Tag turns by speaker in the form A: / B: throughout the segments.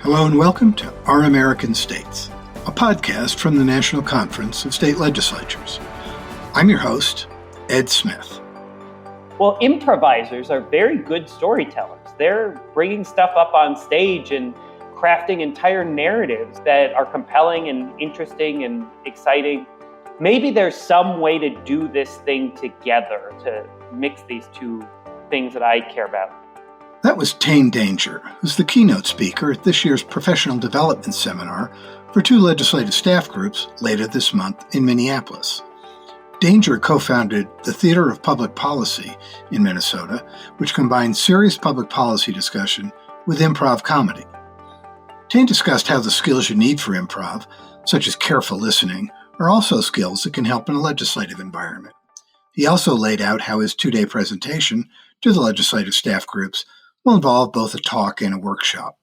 A: Hello and welcome to Our American States, a podcast from the National Conference of State Legislatures. I'm your host, Ed Smith.
B: Well, improvisers are very good storytellers. They're bringing stuff up on stage and crafting entire narratives that are compelling and interesting and exciting. Maybe there's some way to do this thing together, to mix these two things that I care about.
A: That was Tane Danger, who's the keynote speaker at this year's Professional Development Seminar for two legislative staff groups later this month in Minneapolis. Danger co-founded the Theater of Public Policy in Minnesota, which combines serious public policy discussion with improv comedy. Tane discussed how the skills you need for improv, such as careful listening, are also skills that can help in a legislative environment. He also laid out how his two-day presentation to the legislative staff groups will involve both a talk and a workshop.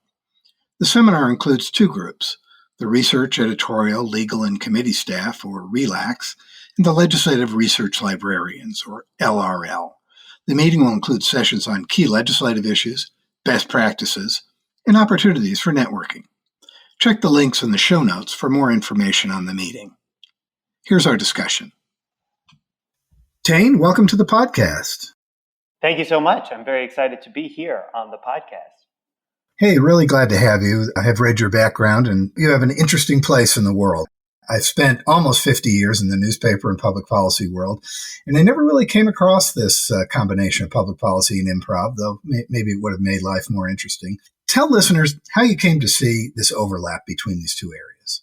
A: The seminar includes two groups, the Research Editorial, Legal and Committee Staff, or RELACS, and the Legislative Research Librarians, or LRL. The meeting will include sessions on key legislative issues, best practices, and opportunities for networking. Check the links in the show notes for more information on the meeting. Here's our discussion. Tane, welcome to the podcast.
B: Thank you so much. I'm very excited to be here on the podcast.
A: Hey, really glad to have you. I have read your background, and you have an interesting place in the world. I've spent almost 50 years in the newspaper and public policy world, and I never really came across this combination of public policy and improv, though maybe it would have made life more interesting. Tell listeners how you came to see this overlap between these two areas.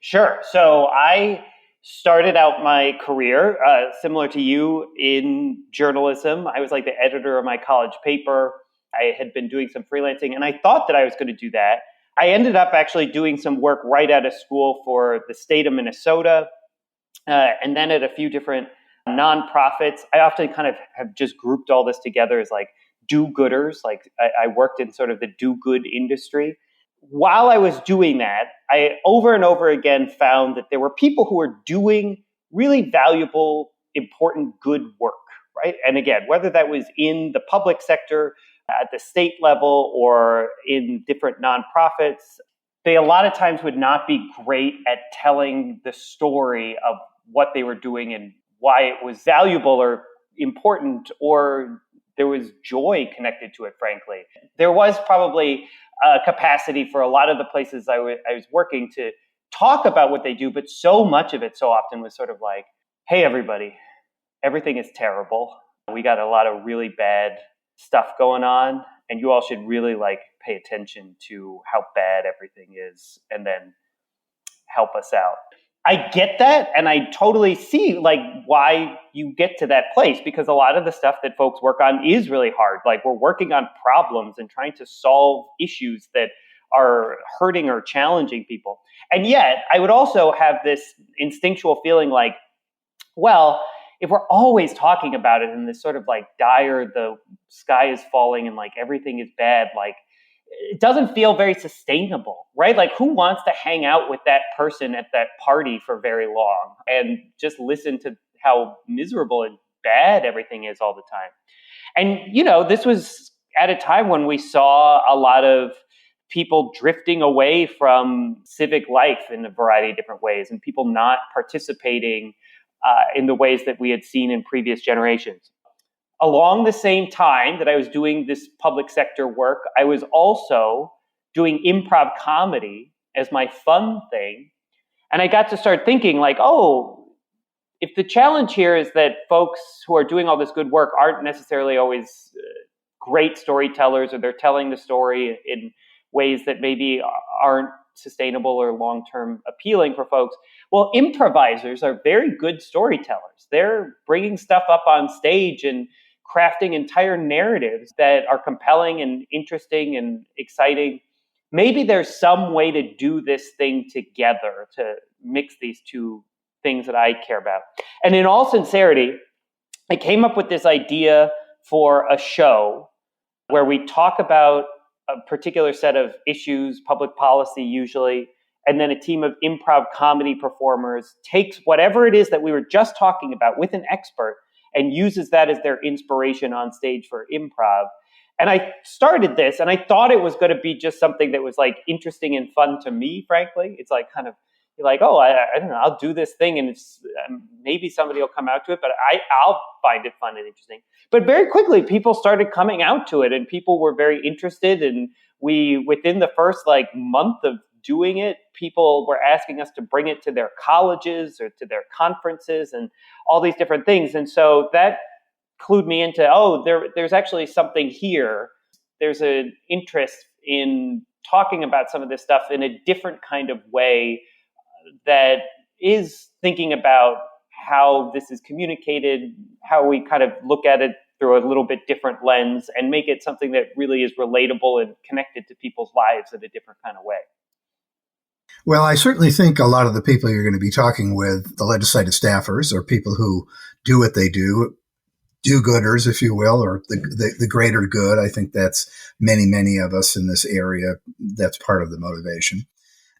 B: Sure. So I started out my career, similar to you, in journalism. I was like the editor of my college paper. I had been doing some freelancing, and I thought that I was going to do that. I ended up actually doing some work right out of school for the state of Minnesota, and then at a few different nonprofits. I often kind of have just grouped all this together as like do-gooders. Like I worked in sort of the do-good industry. While I was doing that, I over and over again found that there were people who were doing really valuable, important, good work, right? And again, whether that was in the public sector, at the state level, or in different nonprofits, they a lot of times would not be great at telling the story of what they were doing and why it was valuable or important, or there was joy connected to it, frankly. There was probably capacity for a lot of the places I was working to talk about what they do, but so much of it so often was sort of like, hey, everybody, everything is terrible. We got a lot of really bad stuff going on, and you all should really like pay attention to how bad everything is and then help us out. I get that, and I totally see like why you get to that place, because a lot of the stuff that folks work on is really hard. Like we're working on problems and trying to solve issues that are hurting or challenging people. And yet I would also have this instinctual feeling like, well, if we're always talking about it in this sort of like dire, the sky is falling and like everything is bad, like it doesn't feel very sustainable, right? Like who wants to hang out with that person at that party for very long and just listen to how miserable and bad everything is all the time? And, you know, this was at a time when we saw a lot of people drifting away from civic life in a variety of different ways, and people not participating in the ways that we had seen in previous generations. Along the same time that I was doing this public sector work, I was also doing improv comedy as my fun thing. And I got to start thinking like, oh, if the challenge here is that folks who are doing all this good work aren't necessarily always great storytellers, or they're telling the story in ways that maybe aren't sustainable or long-term appealing for folks. Well, improvisers are very good storytellers. They're bringing stuff up on stage and crafting entire narratives that are compelling and interesting and exciting. Maybe there's some way to do this thing together, to mix these two things that I care about. And in all sincerity, I came up with this idea for a show where we talk about a particular set of issues, public policy usually, and then a team of improv comedy performers takes whatever it is that we were just talking about with an expert and uses that as their inspiration on stage for improv. And I started this and I thought it was going to be just something that was like interesting and fun to me, frankly. It's like kind of, you're like, oh, I don't know, I'll do this thing and it's maybe somebody will come out to it, but I'll find it fun and interesting. But very quickly, people started coming out to it and people were very interested. And within the first like month of doing it, people were asking us to bring it to their colleges or to their conferences and all these different things. And so that clued me into, there's actually something here. There's an interest in talking about some of this stuff in a different kind of way that is thinking about how this is communicated, how we kind of look at it through a little bit different lens and make it something that really is relatable and connected to people's lives in a different kind of way.
A: Well, I certainly think a lot of the people you're going to be talking with, the legislative staffers or people who do what they do-gooders, if you will, or the greater good. I think that's many of us in this area. That's part of the motivation.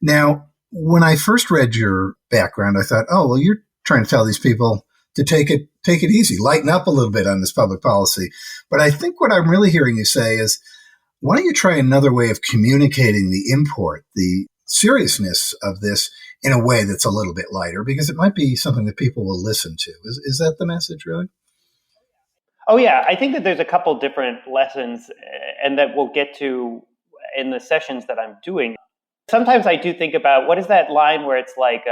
A: Now, when I first read your background, I thought, oh, well, you're trying to tell these people to take it easy, lighten up a little bit on this public policy. But I think what I'm really hearing you say is, why don't you try another way of communicating the import, the seriousness of this in a way that's a little bit lighter, because it might be something that people will listen to. Is that the message, really?
B: Oh, yeah. I think that there's a couple different lessons and that we'll get to in the sessions that I'm doing. Sometimes I do think about, what is that line where it's like,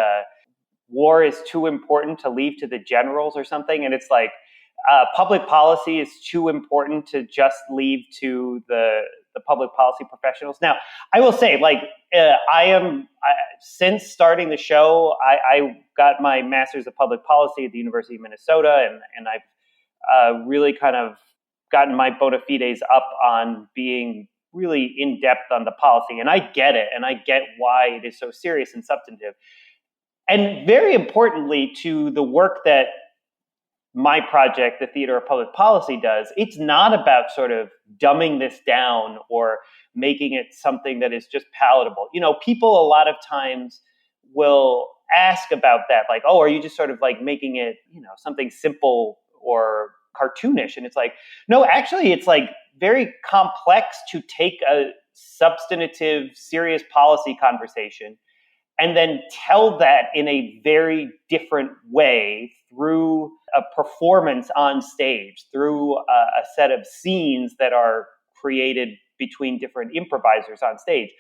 B: war is too important to leave to the generals or something? And it's like, public policy is too important to just leave to the public policy professionals. Now, I will say, since starting the show, I got my master's of public policy at the University of Minnesota, and I've really kind of gotten my bona fides up on being really in depth on the policy. And I get it, and I get why it is so serious and substantive. And very importantly, to the work that my project, the Theater of Public Policy, does, it's not about sort of dumbing this down or making it something that is just palatable. You know, people a lot of times will ask about that, like, oh, are you just sort of like making it, something simple or cartoonish? And it's like, no, actually, it's like very complex to take a substantive, serious policy conversation and then tell that in a very different way through a performance on stage, through a set of scenes that are created between different improvisers on stage.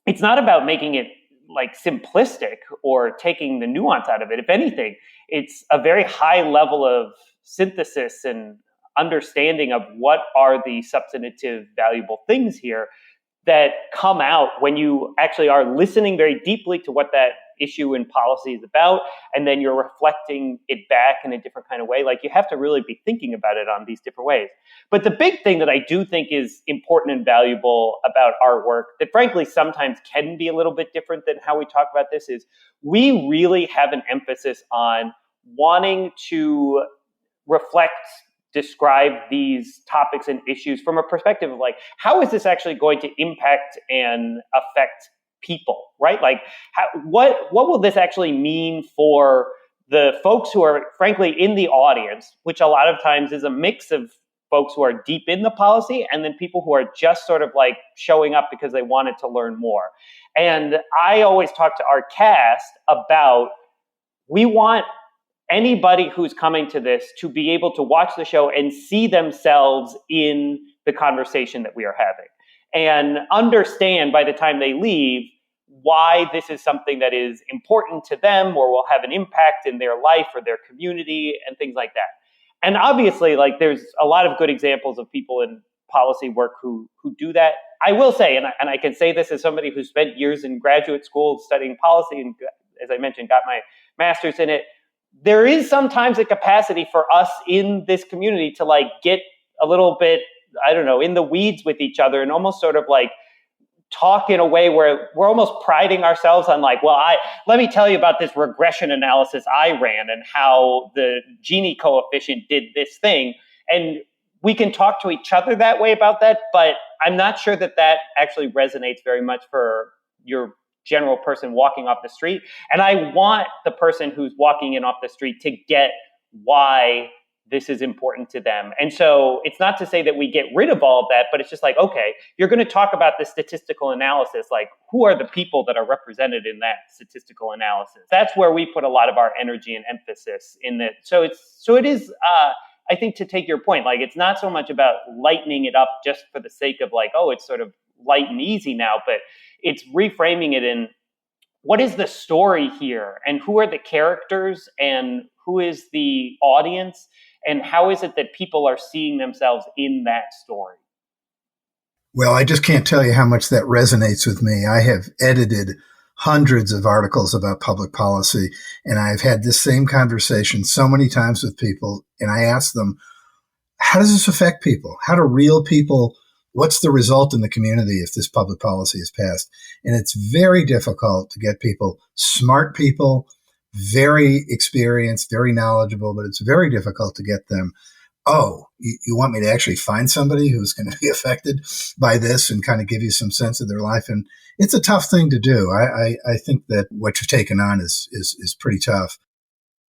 B: It's not about making it like simplistic or taking the nuance out of it. If anything, it's a very high level of synthesis and understanding of what are the substantive valuable things here that come out when you actually are listening very deeply to what that issue in policy is about, and then you're reflecting it back in a different kind of way. Like, you have to really be thinking about it on these different ways. But the big thing that I do think is important and valuable about our work, that frankly sometimes can be a little bit different than how we talk about this, is we really have an emphasis on wanting to reflect, describe these topics and issues from a perspective of like, how is this actually going to impact and affect people, right? Like, what will this actually mean for the folks who are frankly in the audience, which a lot of times is a mix of folks who are deep in the policy and then people who are just sort of like showing up because they wanted to learn more. And I always talk to our cast about, we want anybody who's coming to this to be able to watch the show and see themselves in the conversation that we are having and understand by the time they leave why this is something that is important to them or will have an impact in their life or their community and things like that. And obviously, like, there's a lot of good examples of people in policy work who do that. I will say, and I can say this as somebody who spent years in graduate school studying policy and, as I mentioned, got my master's in it, there is sometimes a capacity for us in this community to like get a little bit, I don't know, in the weeds with each other and almost sort of like talk in a way where we're almost priding ourselves on like, well, let me tell you about this regression analysis I ran and how the Gini coefficient did this thing. And we can talk to each other that way about that, but I'm not sure that that actually resonates very much for your general person walking off the street. And I want the person who's walking in off the street to get why this is important to them. And so it's not to say that we get rid of all of that, but it's just like, okay, you're going to talk about the statistical analysis, like who are the people that are represented in that statistical analysis? That's where we put a lot of our energy and emphasis in that. So it is, I think, to take your point, like it's not so much about lightening it up just for the sake of like, oh, it's sort of light and easy now, but it's reframing it in what is the story here and who are the characters and who is the audience and how is it that people are seeing themselves in that story?
A: Well, I just can't tell you how much that resonates with me. I have edited hundreds of articles about public policy, and I've had this same conversation so many times with people, and I ask them, how does this affect people? How do real people, what's the result in the community if this public policy is passed? And it's very difficult to get people, smart people, very experienced, very knowledgeable, but it's very difficult to get them, oh, you want me to actually find somebody who's going to be affected by this and kind of give you some sense of their life? And it's a tough thing to do. I think that what you've taken on is pretty tough.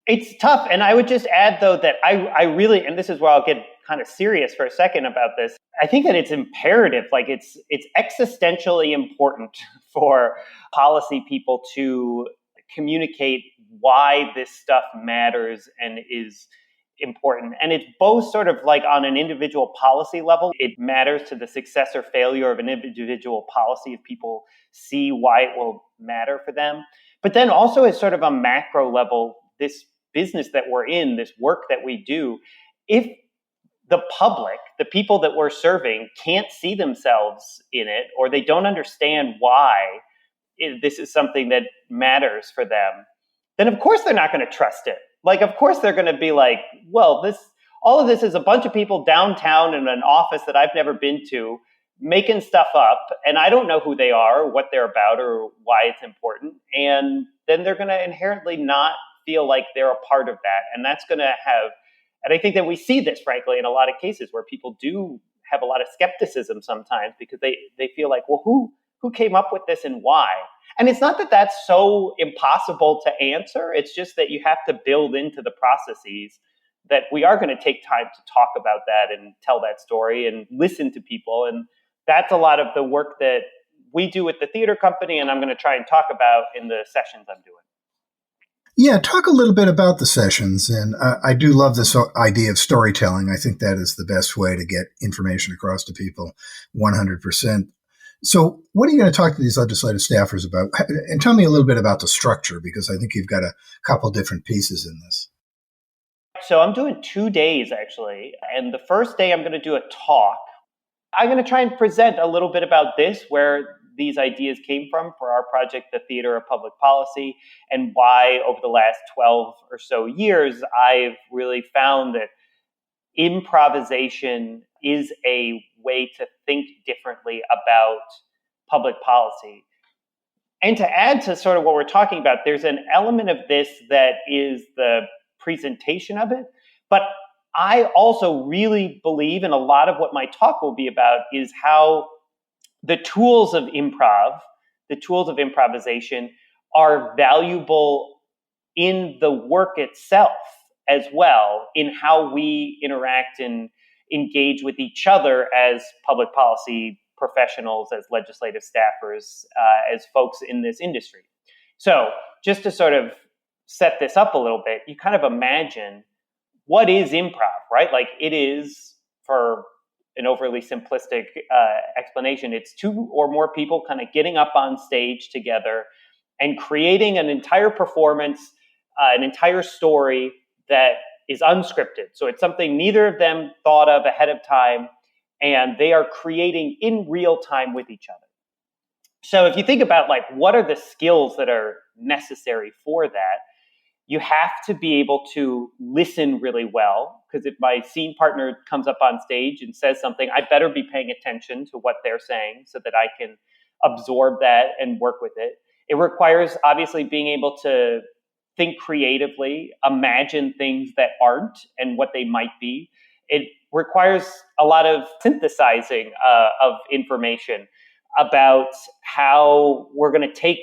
B: It's tough. And I would just add, though, that I really, and this is where I'll get kind of serious for a second about this, I think that it's imperative, like it's existentially important for policy people to communicate why this stuff matters and is important. And it's both sort of like on an individual policy level, it matters to the success or failure of an individual policy if people see why it will matter for them. But then also as sort of a macro level, this business that we're in, this work that we do, if the public, the people that we're serving, can't see themselves in it, or they don't understand why this is something that matters for them, then of course they're not going to trust it. Like, of course they're going to be like, well, all of this is a bunch of people downtown in an office that I've never been to making stuff up, and I don't know who they are, or what they're about, or why it's important. And then they're going to inherently not feel like they're a part of that. And that's going to have, and I think that we see this, frankly, in a lot of cases where people do have a lot of skepticism sometimes because they feel like, well, who came up with this and why? And it's not that that's so impossible to answer. It's just that you have to build into the processes that we are going to take time to talk about that and tell that story and listen to people. And that's a lot of the work that we do with the theater company, and I'm going to try and talk about in the sessions I'm doing.
A: Yeah, talk a little bit about the sessions. And I do love this idea of storytelling. I think that is the best way to get information across to people, 100%. So what are you going to talk to these legislative staffers about? And tell me a little bit about the structure, because I think you've got a couple different pieces in this.
B: So I'm doing 2 days, actually. And the first day I'm going to do a talk. I'm going to try and present a little bit about this, where these ideas came from for our project, The Theater of Public Policy, and why over the last 12 or so years, I've really found that improvisation is a way to think differently about public policy. And to add to sort of what we're talking about, there's an element of this that is the presentation of it. But I also really believe, and a lot of what my talk will be about, is how the tools of improv, the tools of improvisation, are valuable in the work itself as well, in how we interact and engage with each other as public policy professionals, as legislative staffers, as folks in this industry. So just to sort of set this up a little bit, you kind of imagine what is improv, right? Like it is, for an overly simplistic explanation, it's two or more people kind of getting up on stage together and creating an entire performance, an entire story that is unscripted. So it's something neither of them thought of ahead of time, and they are creating in real time with each other. So if you think about like what are the skills that are necessary for that, you have to be able to listen really well, because if my scene partner comes up on stage and says something, I better be paying attention to what they're saying so that I can absorb that and work with it. It requires obviously being able to think creatively, imagine things that aren't and what they might be. It requires a lot of synthesizing of information about how we're going to take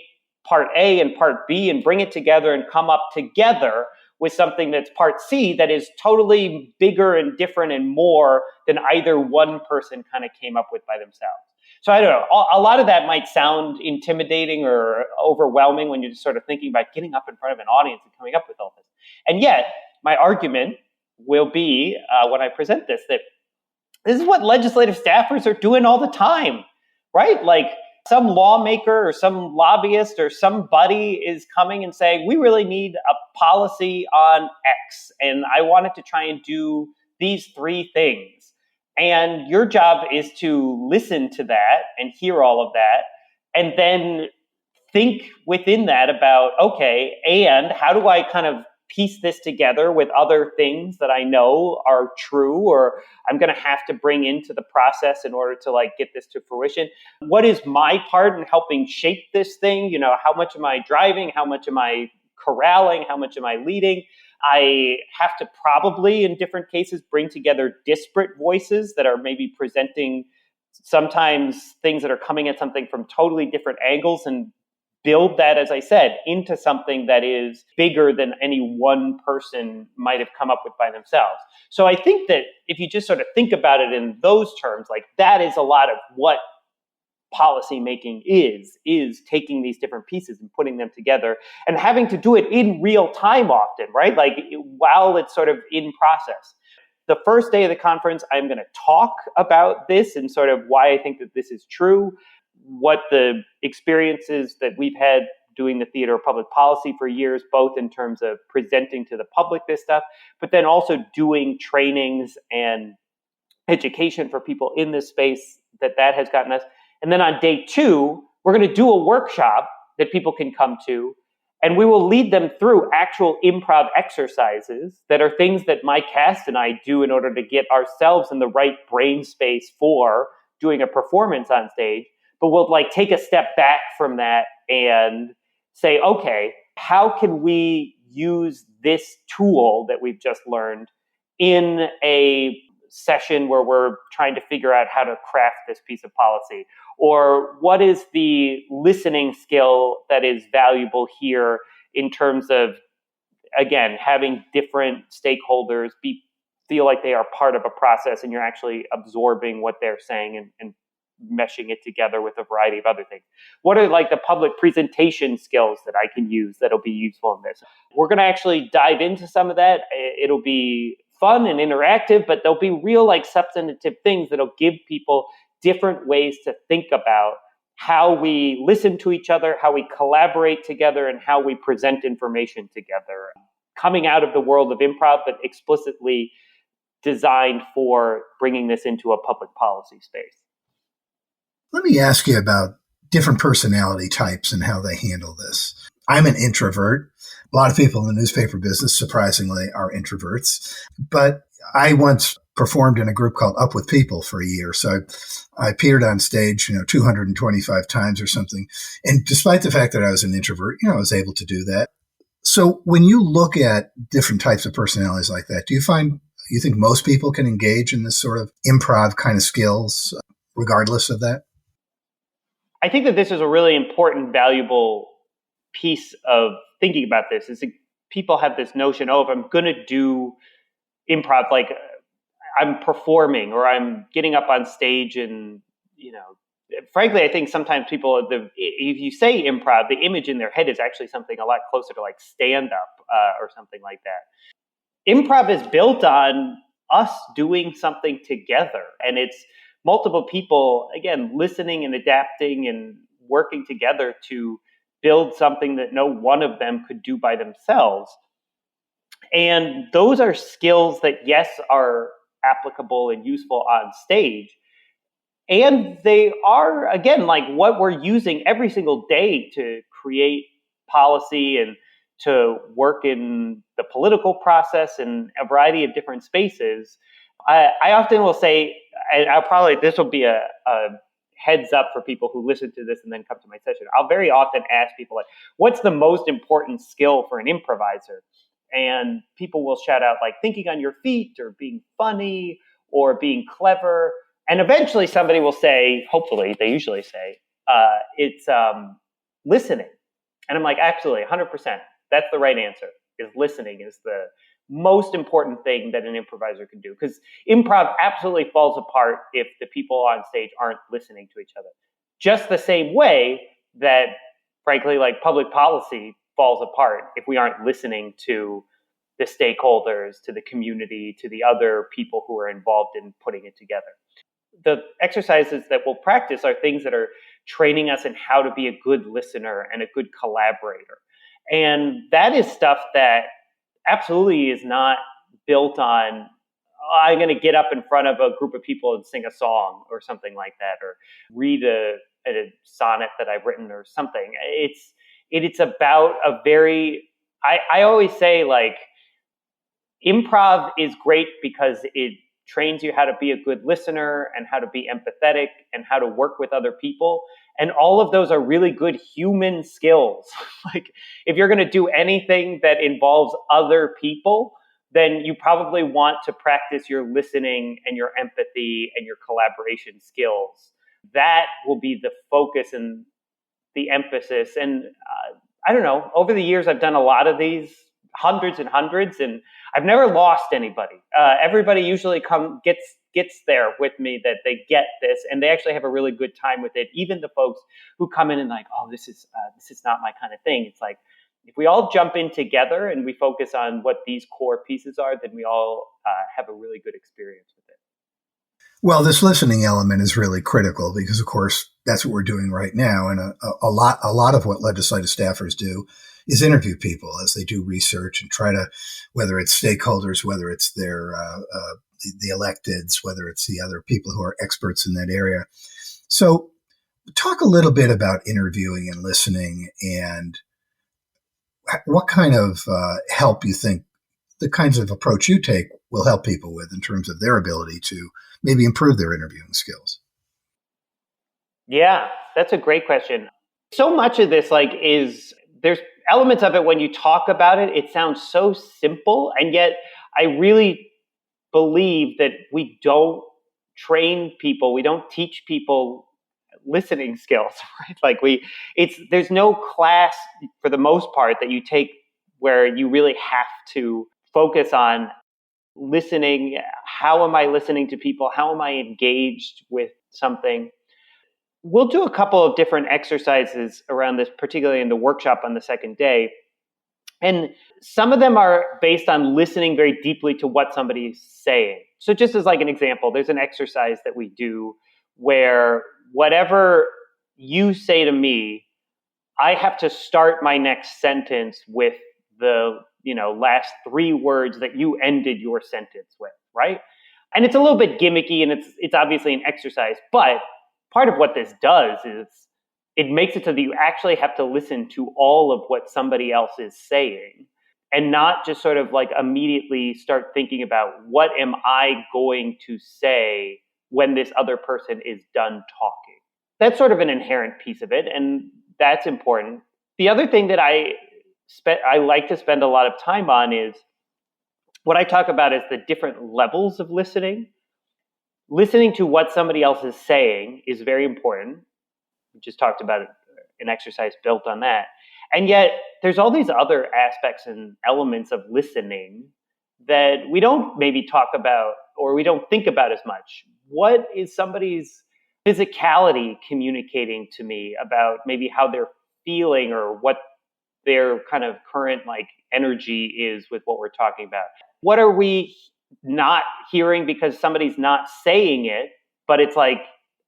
B: part A and part B and bring it together and come up together with something that's part C that is totally bigger and different and more than either one person kind of came up with by themselves. So I don't know, a lot of that might sound intimidating or overwhelming when you're just sort of thinking about getting up in front of an audience and coming up with all this. And yet my argument will be when I present this, that this is what legislative staffers are doing all the time, right? Like some lawmaker or some lobbyist or somebody is coming and saying, we really need a policy on X, and I wanted to try and do these 3 things. And your job is to listen to that and hear all of that, and then think within that about, okay, and how do I kind of piece this together with other things that I know are true or I'm going to have to bring into the process in order to like get this to fruition? What is my part in helping shape this thing? You know, how much am I driving? How much am I corralling? How much am I leading? I have to probably, in different cases, bring together disparate voices that are maybe presenting sometimes things that are coming at something from totally different angles and build that, as I said, into something that is bigger than any one person might have come up with by themselves. So I think that if you just sort of think about it in those terms, like that is a lot of what policy making is taking these different pieces and putting them together and having to do it in real time often, right? Like while it's sort of in process. The first day of the conference, I'm going to talk about this and sort of why I think that this is true, what the experiences that we've had doing the theater of public policy for years, both in terms of presenting to the public this stuff, but then also doing trainings and education for people in this space that has gotten us. And then on day 2, we're going to do a workshop that people can come to, and we will lead them through actual improv exercises that are things that my cast and I do in order to get ourselves in the right brain space for doing a performance on stage. But we'll like take a step back from that and say, okay, how can we use this tool that we've just learned in a session where we're trying to figure out how to craft this piece of policy? Or what is the listening skill that is valuable here in terms of, again, having different stakeholders feel like they are part of a process and you're actually absorbing what they're saying and meshing it together with a variety of other things. What are like the public presentation skills that I can use that'll be useful in this? We're going to actually dive into some of that. It'll be fun and interactive, but there'll be real like substantive things that'll give people different ways to think about how we listen to each other, how we collaborate together, and how we present information together. Coming out of the world of improv, but explicitly designed for bringing this into a public policy space.
A: Let me ask you about different personality types and how they handle this. I'm an introvert. A lot of people in the newspaper business, surprisingly, are introverts. But I once performed in a group called Up With People for a year. So I appeared on stage, 225 times or something. And despite the fact that I was an introvert, I was able to do that. So when you look at different types of personalities like that, do you think most people can engage in this sort of improv kind of skills regardless of that?
B: I think that this is a really important, valuable piece of thinking about this is that people have this notion, if I'm going to do improv, like I'm performing or I'm getting up on stage and, frankly, I think sometimes people, if you say improv, the image in their head is actually something a lot closer to like stand up or something like that. Improv is built on us doing something together, and it's multiple people, again, listening and adapting and working together to build something that no one of them could do by themselves. And those are skills that, yes, are applicable and useful on stage. And they are, again, like what we're using every single day to create policy and to work in the political process in a variety of different spaces. I often will say, and this will be a heads up for people who listen to this and then come to my session. I'll very often ask people, like, what's the most important skill for an improviser? And people will shout out, like, thinking on your feet or being funny or being clever. And eventually somebody will say, hopefully, they usually say, it's listening. And I'm like, absolutely, 100%. That's the right answer. is listening is the most important thing that an improviser can do, because improv absolutely falls apart if the people on stage aren't listening to each other. Just the same way that, frankly, like public policy falls apart if we aren't listening to the stakeholders, to the community, to the other people who are involved in putting it together. The exercises that we'll practice are things that are training us in how to be a good listener and a good collaborator. And that is stuff that absolutely is not built on, I'm going to get up in front of a group of people and sing a song or something like that, or read a sonnet that I've written or something. It's about a very, I always say, like, improv is great because it trains you how to be a good listener and how to be empathetic and how to work with other people. And all of those are really good human skills. Like, if you're going to do anything that involves other people, then you probably want to practice your listening and your empathy and your collaboration skills. That will be the focus and the emphasis. And I don't know, over the years, I've done a lot of these, hundreds and hundreds, and I've never lost anybody. Everybody usually gets there with me, that they get this and they actually have a really good time with it. Even the folks who come in and like, oh, this is not my kind of thing. It's like, if we all jump in together and we focus on what these core pieces are, then we all have a really good experience with it.
A: Well, this listening element is really critical because, of course, that's what we're doing right now. And a lot of what legislative staffers do is interview people as they do research and try to, whether it's stakeholders, whether it's their the electeds, whether it's the other people who are experts in that area. So talk a little bit about interviewing and listening, and what kind of help you think the kinds of approach you take will help people with in terms of their ability to maybe improve their interviewing skills.
B: Yeah, that's a great question. So much of this, like, there's elements of it when you talk about it, it sounds so simple. And yet I really believe that we don't train people, we don't teach people listening skills, right? Like, there's no class for the most part that you take where you really have to focus on listening. How am I listening to people? How am I engaged with something? We'll do a couple of different exercises around this, particularly in the workshop on the second day. And some of them are based on listening very deeply to what somebody's saying. So just as like an example, there's an exercise that we do where whatever you say to me, I have to start my next sentence with the last three words that you ended your sentence with, right? And it's a little bit gimmicky, and it's obviously an exercise, but part of what this does is it makes it so that you actually have to listen to all of what somebody else is saying and not just sort of like immediately start thinking about what am I going to say when this other person is done talking. That's sort of an inherent piece of it, and that's important. The other thing that I like to spend a lot of time on is what I talk about is the different levels of listening. Listening to what somebody else is saying is very important. We just talked about an exercise built on that. And yet there's all these other aspects and elements of listening that we don't maybe talk about or we don't think about as much. What is somebody's physicality communicating to me about maybe how they're feeling or what their kind of current like energy is with what we're talking about? What are we not hearing because somebody's not saying it, but it's like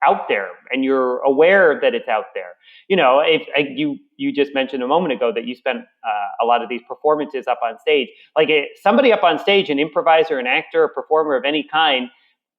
B: out there and you're aware that it's out there? If you just mentioned a moment ago that you spent a lot of these performances up on stage, like somebody up on stage, an improviser, an actor, a performer of any kind,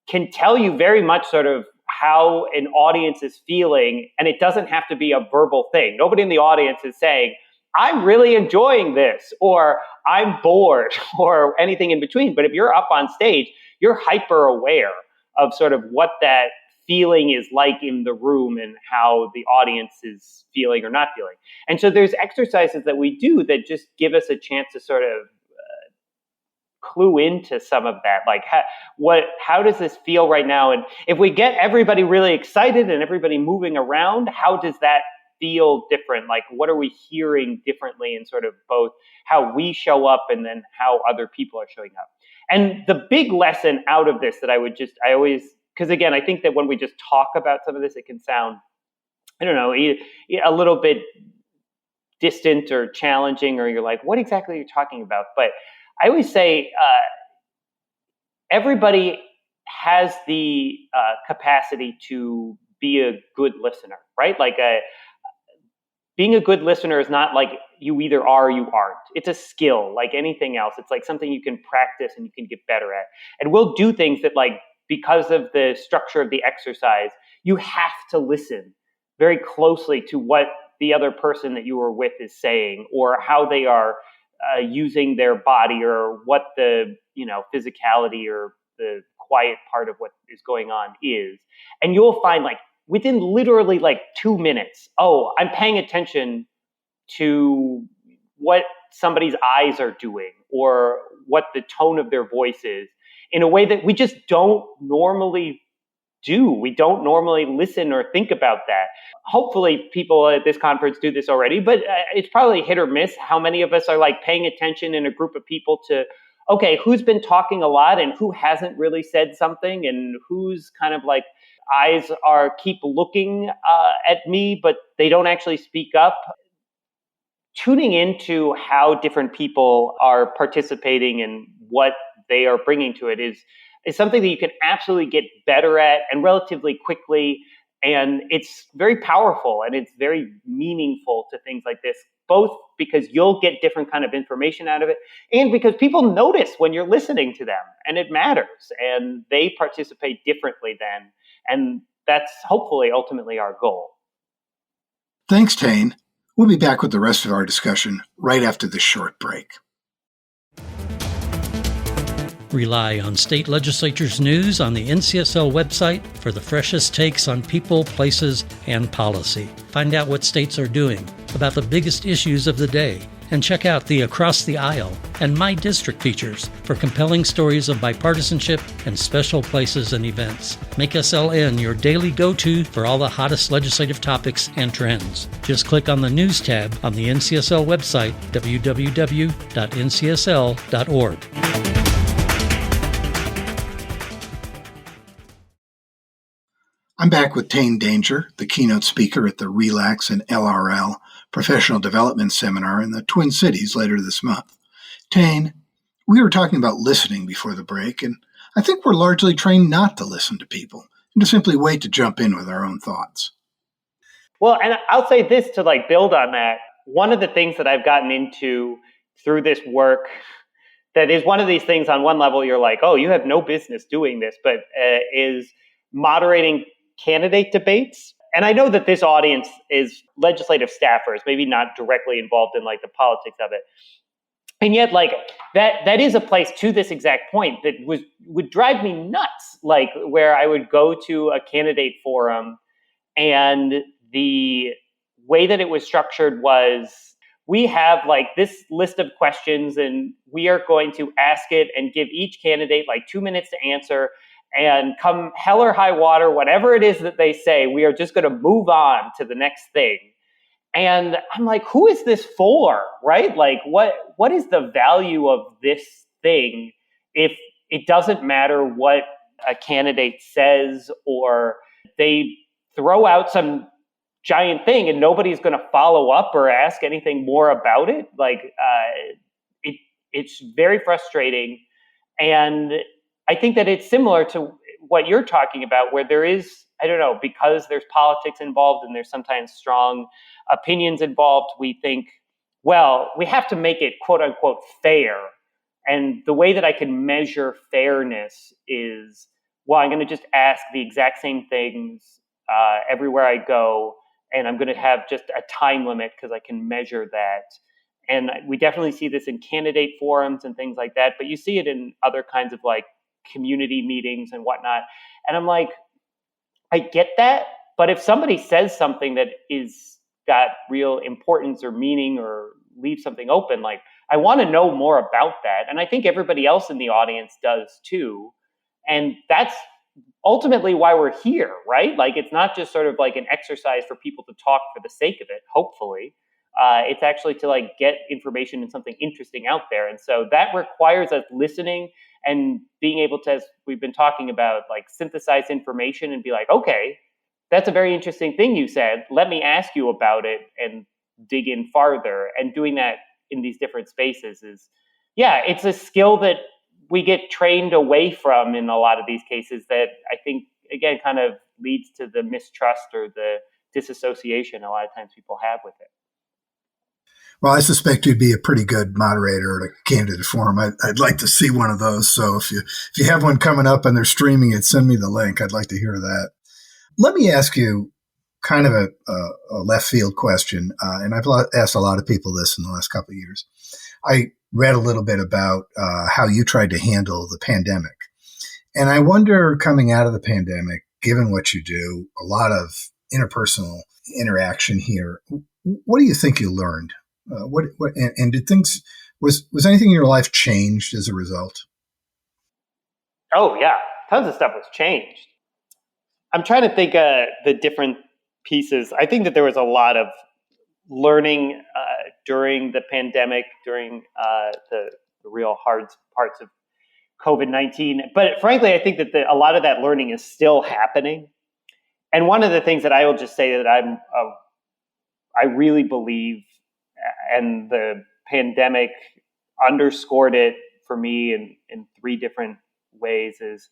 B: can tell you very much sort of how an audience is feeling, and it doesn't have to be a verbal thing. Nobody in the audience is saying, I'm really enjoying this, or I'm bored, or anything in between. But if you're up on stage, you're hyper aware of sort of what that feeling is like in the room and how the audience is feeling or not feeling. And so there's exercises that we do that just give us a chance to sort of clue into some of that. Like, how does this feel right now? And if we get everybody really excited and everybody moving around, how does that feel different? Like, what are we hearing differently in sort of both how we show up and then how other people are showing up? And the big lesson out of this that I always, because again, I think that when we just talk about some of this, it can sound, I don't know, a little bit distant or challenging, or you're like, what exactly are you talking about? But I always say everybody has the capacity to be a good listener, right? Like being a good listener is not like you either are or you aren't. It's a skill like anything else. It's like something you can practice and you can get better at. And we'll do things that, like, because of the structure of the exercise, you have to listen very closely to what the other person that you were with is saying, or how they are using their body, or what the physicality or the quiet part of what is going on is. And you'll find, like, within literally like 2 minutes, oh, I'm paying attention to what somebody's eyes are doing or what the tone of their voice is, in a way that we just don't normally do. We don't normally listen or think about that. Hopefully people at this conference do this already, but it's probably hit or miss how many of us are like paying attention in a group of people to, okay, who's been talking a lot and who hasn't really said something, and who's kind of like eyes are keep looking at me, but they don't actually speak up. Tuning into how different people are participating and what they are bringing to it is something that you can absolutely get better at, and relatively quickly. And it's very powerful and it's very meaningful to things like this, both because you'll get different kind of information out of it, and because people notice when you're listening to them and it matters, and they participate differently then. And that's hopefully ultimately our goal.
A: Thanks, Tane. We'll be back with the rest of our discussion right after this short break.
C: Rely on state legislatures' news on the NCSL website for the freshest takes on people, places, and policy. Find out what states are doing about the biggest issues of the day, and check out the Across the Aisle and My District features for compelling stories of bipartisanship and special places and events. Make SLN your daily go-to for all the hottest legislative topics and trends. Just click on the News tab on the NCSL website, www.ncsl.org.
A: I'm back with Tane Danger, the keynote speaker at the RELACS and LRL Professional Development Seminar in the Twin Cities later this month. Tane, we were talking about listening before the break, and I think we're largely trained not to listen to people and to simply wait to jump in with our own thoughts.
B: Well, and I'll say this to like build on that. One of the things that I've gotten into through this work, that is one of these things on one level you're like, oh, you have no business doing this, but is moderating candidate debates. And I know that this audience is legislative staffers, maybe not directly involved in like the politics of it. And yet, like, that is a place, to this exact point, that would drive me nuts, like where I would go to a candidate forum, and the way that it was structured was, we have like this list of questions and we are going to ask it and give each candidate like 2 minutes to answer. And come hell or high water, whatever it is that they say, we are just going to move on to the next thing. And I'm like, who is this for, right? Like, what is the value of this thing if it doesn't matter what a candidate says, or they throw out some giant thing and nobody's going to follow up or ask anything more about it? Like, it's very frustrating. And I think that it's similar to what you're talking about, where there is, I don't know, because there's politics involved and there's sometimes strong opinions involved, we think, well, we have to make it quote unquote fair. And the way that I can measure fairness is, well, I'm going to just ask the exact same things everywhere I go, and I'm going to have just a time limit because I can measure that. And we definitely see this in candidate forums and things like that, but you see it in other kinds of like community meetings and whatnot. And I'm like, I get that, but if somebody says something that is got real importance or meaning or leaves something open, like, I want to know more about that. And I think everybody else in the audience does too. And that's ultimately why we're here, right? Like, it's not just sort of like an exercise for people to talk for the sake of it, hopefully. It's actually to like get information and something interesting out there. And so that requires us listening and being able to, as we've been talking about, like synthesize information and be like, okay, that's a very interesting thing you said. Let me ask you about it and dig in farther. And doing that in these different spaces is, yeah, it's a skill that we get trained away from in a lot of these cases that I think, again, kind of leads to the mistrust or the disassociation a lot of times people have with it.
A: Well, I suspect you'd be a pretty good moderator at a candidate forum. I'd like to see one of those. So if you have one coming up and they're streaming it, send me the link. I'd like to hear that. Let me ask you kind of a left field question, and I've asked a lot of people this in the last couple of years. I read a little bit about how you tried to handle the pandemic. And I wonder, coming out of the pandemic, given what you do, a lot of interpersonal interaction here, what do you think you learned? And did things, was anything in your life changed as a result?
B: Oh, yeah. Tons of stuff was changed. I'm trying to think the different pieces. I think that there was a lot of learning during the pandemic, during the real hard parts of COVID-19. But frankly, I think that a lot of that learning is still happening. And one of the things that I will just say that I really believe, and the pandemic underscored it for me in three different ways, is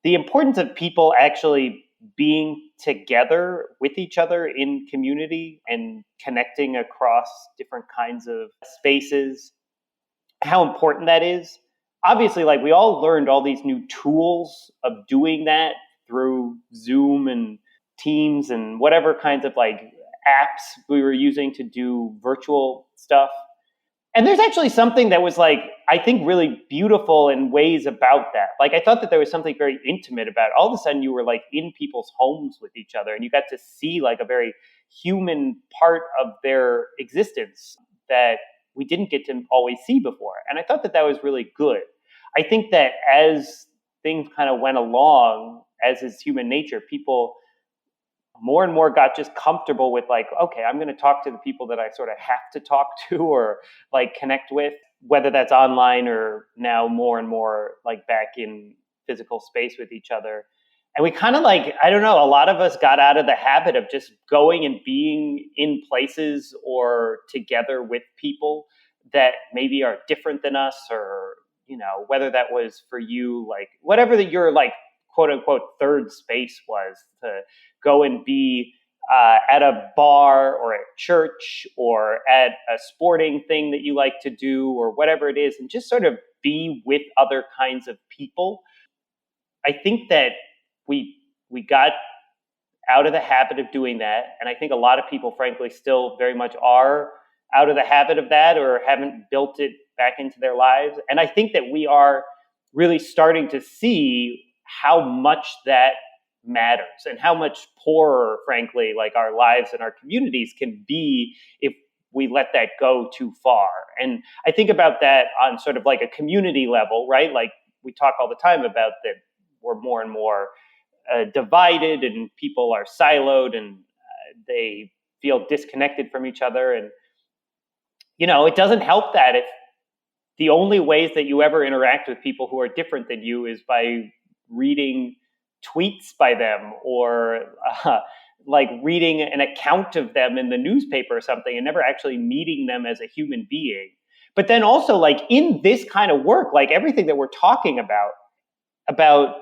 B: the importance of people actually being together with each other in community and connecting across different kinds of spaces, how important that is. Obviously, like, we all learned all these new tools of doing that through Zoom and Teams and whatever kinds of like apps we were using to do virtual stuff. And there's actually something that was like, I think, really beautiful in ways about that. Like, I thought that there was something very intimate about it. All of a sudden you were like in people's homes with each other and you got to see like a very human part of their existence that we didn't get to always see before. And I thought that that was really good. I think that as things kind of went along, as is human nature, people more and more got just comfortable with like, okay, I'm going to talk to the people that I sort of have to talk to or like connect with, whether that's online or now more and more like back in physical space with each other. And we kind of like, I don't know, a lot of us got out of the habit of just going and being in places or together with people that maybe are different than us, or, you know, whether that was for you, like whatever that your like quote unquote third space was, to go and be at a bar or at church or at a sporting thing that you like to do or whatever it is, and just sort of be with other kinds of people. I think that we got out of the habit of doing that. And I think a lot of people, frankly, still very much are out of the habit of that or haven't built it back into their lives. And I think that we are really starting to see how much that matters and how much poorer, frankly, like our lives and our communities can be if we let that go too far. And I think about that on sort of like a community level, right? Like we talk all the time about that we're more and more divided and people are siloed and they feel disconnected from each other. And, you know, it doesn't help that if the only ways that you ever interact with people who are different than you is by reading tweets by them or like reading an account of them in the newspaper or something and never actually meeting them as a human being. But then also like in this kind of work, like everything that we're talking about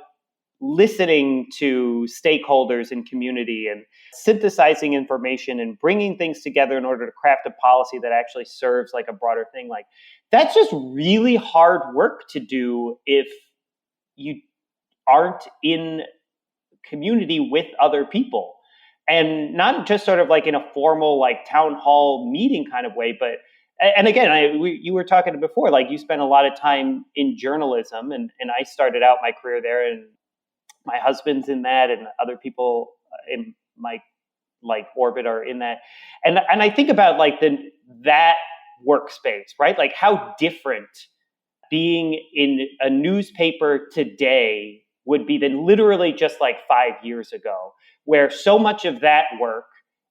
B: listening to stakeholders in community and synthesizing information and bringing things together in order to craft a policy that actually serves like a broader thing, like that's just really hard work to do if you aren't in community with other people, and not just sort of like in a formal like town hall meeting kind of way. But, and again, you were talking before, like you spent a lot of time in journalism, and I started out my career there, and my husband's in that, and other people in my like orbit are in that. And I think about like that workspace, right? Like how different being in a newspaper today would be than literally just like 5 years ago, where so much of that work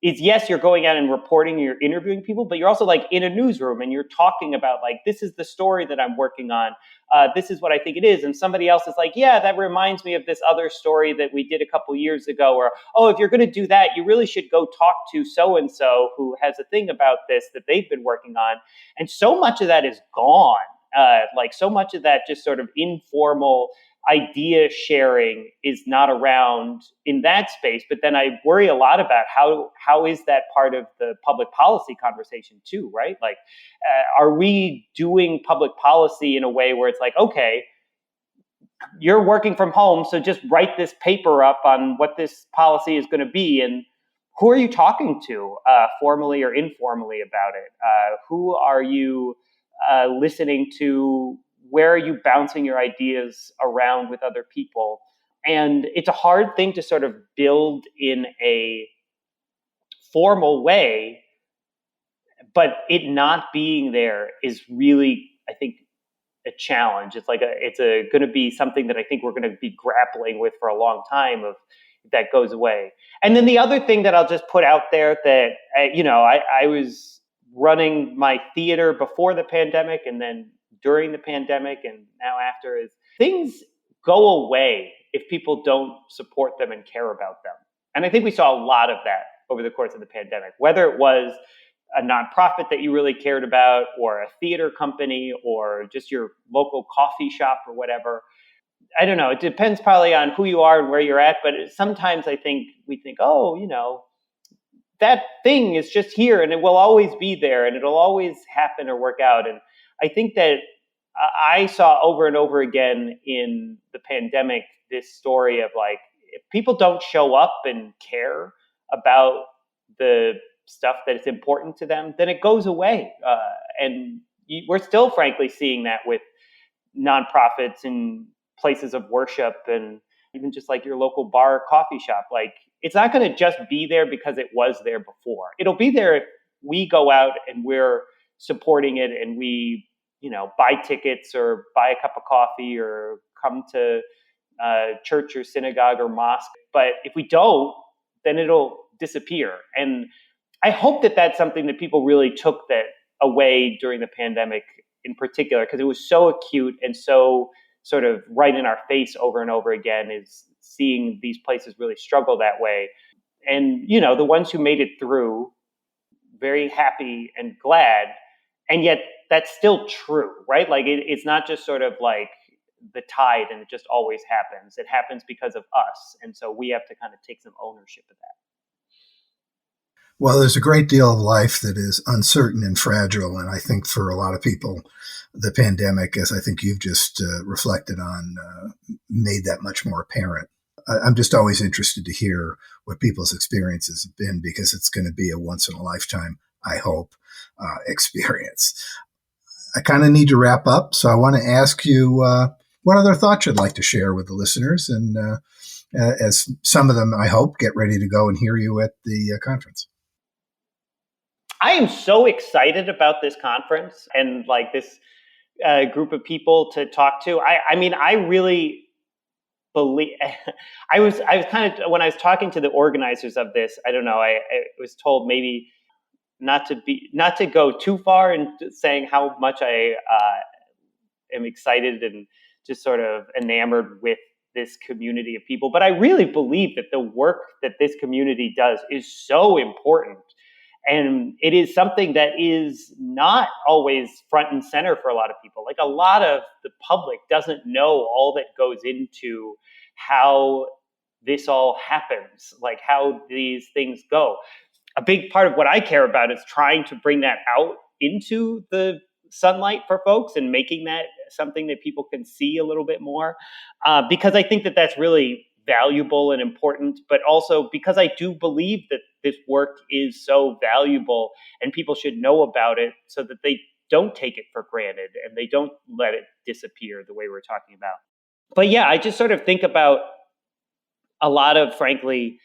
B: is, yes, you're going out and reporting, you're interviewing people, but you're also like in a newsroom and you're talking about like, this is the story that I'm working on. This is what I think it is. And somebody else is like, yeah, that reminds me of this other story that we did a couple years ago. Or, oh, if you're going to do that, you really should go talk to so-and-so who has a thing about this that they've been working on. And so much of that is gone. Like so much of that just sort of informal idea sharing is not around in that space. But then I worry a lot about how is that part of the public policy conversation too, right? Like, are we doing public policy in a way where it's like, okay, you're working from home, so just write this paper up on what this policy is going to be, and who are you talking to, formally or informally about it? Who are you listening to? Where are you bouncing your ideas around with other people? And it's a hard thing to sort of build in a formal way, but it not being there is really, I think, a challenge. It's like going to be something that I think we're going to be grappling with for a long time if that goes away. And then the other thing that I'll just put out there that, I was running my theater before the pandemic and then during the pandemic and now after, is things go away if people don't support them and care about them. And I think we saw a lot of that over the course of the pandemic, whether it was a nonprofit that you really cared about or a theater company or just your local coffee shop or whatever. I don't know. It depends probably on who you are and where you're at. But sometimes I think we think, that thing is just here and it will always be there and it'll always happen or work out. And I think that I saw over and over again in the pandemic this story of like, if people don't show up and care about the stuff that is important to them, then it goes away. And we're still, frankly, seeing that with nonprofits and places of worship and even just like your local bar or coffee shop. Like, it's not going to just be there because it was there before. It'll be there if we go out and we're supporting it and we, buy tickets or buy a cup of coffee or come to church or synagogue or mosque. But if we don't, then it'll disappear. And I hope that that's something that people really took that away during the pandemic in particular, because it was so acute and so sort of right in our face over and over again, is seeing these places really struggle that way. And, the ones who made it through, very happy and glad. And yet that's still true, right? Like it's not just sort of like the tide and it just always happens. It happens because of us. And so we have to kind of take some ownership of that.
A: Well, there's a great deal of life that is uncertain and fragile. And I think for a lot of people, the pandemic, as I think you've just reflected on, made that much more apparent. I'm just always interested to hear what people's experiences have been, because it's going to be a once in a lifetime, I hope, experience. I kind of need to wrap up. So I want to ask you what other thoughts you'd like to share with the listeners. And as some of them, I hope, get ready to go and hear you at the conference.
B: I am so excited about this conference and like this group of people to talk to. I mean, I really believe I was kind of, when I was talking to the organizers of this, I don't know, I was told maybe not to go too far in saying how much I am excited and just sort of enamored with this community of people. But I really believe that the work that this community does is so important. And it is something that is not always front and center for a lot of people. Like, a lot of the public doesn't know all that goes into how this all happens, like how these things go. A big part of what I care about is trying to bring that out into the sunlight for folks and making that something that people can see a little bit more, because I think that that's really valuable and important, but also because I do believe that this work is so valuable and people should know about it so that they don't take it for granted and they don't let it disappear the way we're talking about. But yeah, I just sort of think about a lot of, frankly,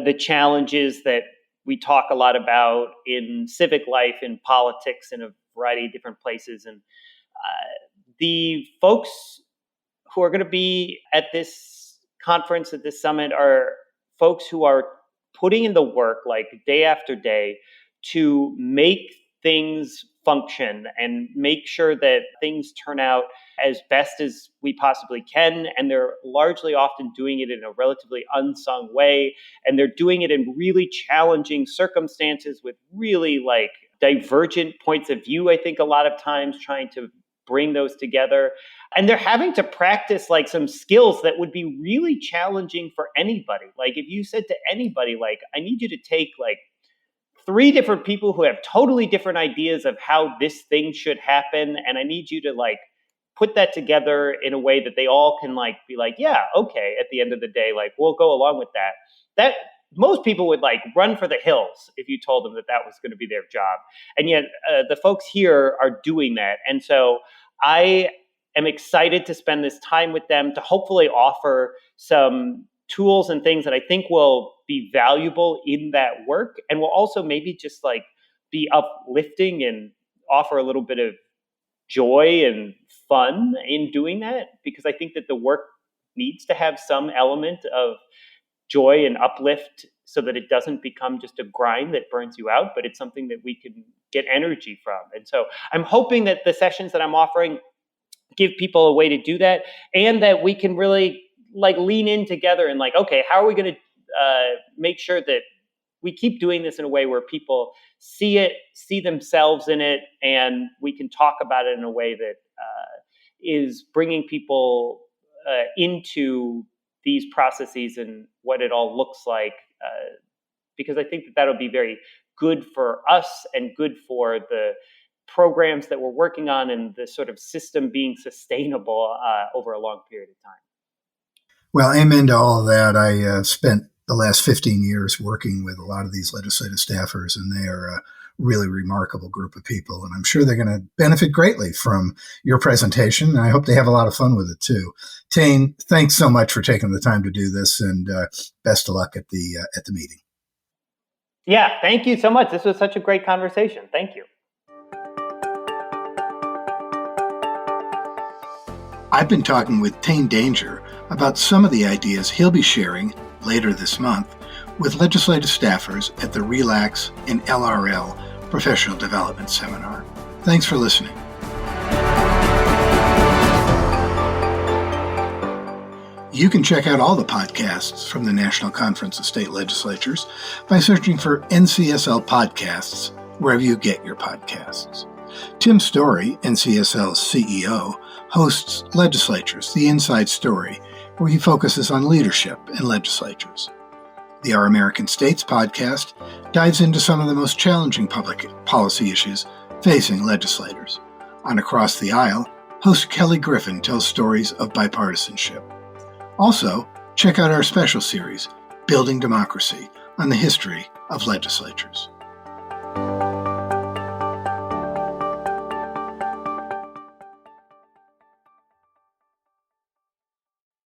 B: the challenges that we talk a lot about in civic life, in politics, in a variety of different places. And the folks who are going to be at this conference, at this summit, are folks who are putting in the work like day after day to make things function and make sure that things turn out as best as we possibly can. And they're largely often doing it in a relatively unsung way. And they're doing it in really challenging circumstances with really like divergent points of view, I think, a lot of times, trying to bring those together. And they're having to practice like some skills that would be really challenging for anybody. Like if you said to anybody, like, I need you to take like 3 different people who have totally different ideas of how this thing should happen, and I need you to like put that together in a way that they all can like be like, yeah, okay, at the end of the day, like we'll go along with that. That most people would like run for the hills if you told them that that was going to be their job. And yet the folks here are doing that. And so I am excited to spend this time with them to hopefully offer some tools and things that I think will be valuable in that work, and will also maybe just like be uplifting and offer a little bit of joy and fun in doing that, because I think that the work needs to have some element of joy and uplift so that it doesn't become just a grind that burns you out, but it's something that we can get energy from. And so I'm hoping that the sessions that I'm offering give people a way to do that, and that we can really like lean in together and like, okay, how are we going to make sure that we keep doing this in a way where people see it, see themselves in it, and we can talk about it in a way that is bringing people into these processes and what it all looks like, because I think that that'll be very good for us and good for the programs that we're working on and the sort of system being sustainable over a long period of time.
A: Well, amen to all of that. I spent the last 15 years working with a lot of these legislative staffers, and they are a really remarkable group of people. And I'm sure they're going to benefit greatly from your presentation. And I hope they have a lot of fun with it too. Tane, thanks so much for taking the time to do this, and best of luck at the meeting.
B: Yeah, thank you so much. This was such a great conversation. Thank you.
A: I've been talking with Tane Danger about some of the ideas he'll be sharing later this month with legislative staffers at the RELACS and LRL Professional Development Seminar. Thanks for listening. You can check out all the podcasts from the National Conference of State Legislatures by searching for NCSL Podcasts wherever you get your podcasts. Tim Story, NCSL's CEO, hosts Legislatures, the Inside Story, where he focuses on leadership in legislatures. The Our American States podcast dives into some of the most challenging public policy issues facing legislators. On Across the Aisle, host Kelly Griffin tells stories of bipartisanship. Also, check out our special series, Building Democracy, on the history of legislatures.